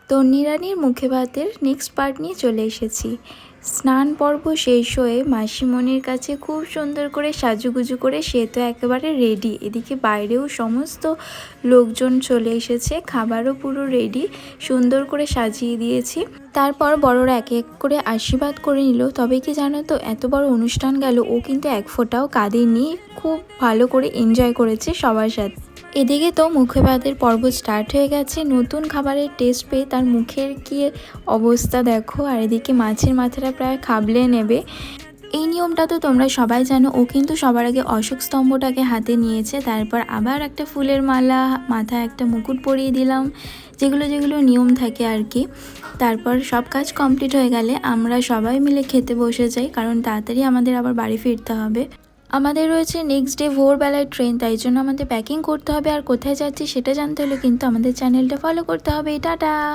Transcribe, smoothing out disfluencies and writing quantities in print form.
তন্নি মুখে ভাতের next part নিয়ে চলে এসেছি। স্নান পর্ব শেষ হয়ে মাসিমণির কাছে খুব সুন্দর করে সাজুগুজু করে সে তো একেবারে রেডি। এদিকে বাইরেও সমস্ত লোকজন চলে এসেছে, খাবারও পুরো রেডি, সুন্দর করে সাজিয়ে দিয়েছি। তারপর বড়রা এক এক করে আশীর্বাদ করে নিল। তবে কি জানো তো, এত বড় অনুষ্ঠান গেল, ও কিন্তু এক ফোঁটাও কাঁদেনি, খুব ভালো করে এনজয় করেছে সবার সাথে। এদিকে তো মুখে ভাতের পর্ব স্টার্ট হয়ে গেছে। নতুন খাবারের টেস্ট পেয়ে তার মুখের কি অবস্থা দেখো। আর এদিকে মাছের মাথাটা প্রায় খাবলে নেবে। এই নিয়মটা তো তোমরা সবাই জানো। ও কিন্তু সবার আগে অশোক স্তম্ভটাকে হাতে নিয়েছে, তারপর আবার একটা ফুলের মালা, মাথায় একটা মুকুট পরিয়ে দিলাম, যেগুলো যেগুলো নিয়ম থাকে আর কি। তারপর সব কাজ কমপ্লিট হয়ে গেলে আমরা সবাই মিলে খেতে বসে যাই, কারণ তাড়াতাড়ি আমাদের আবার বাড়ি ফিরতে হবে। আমাদের রয়েছে নেক্সট ডে ভোরবেলায় ট্রেন, তাই জন্য আমাদের প্যাকিং করতে হবে। আর কোথায় যাচ্ছি সেটা জানতে হলে কিন্তু আমাদের চ্যানেলটা ফলো করতে হবে। টাটা।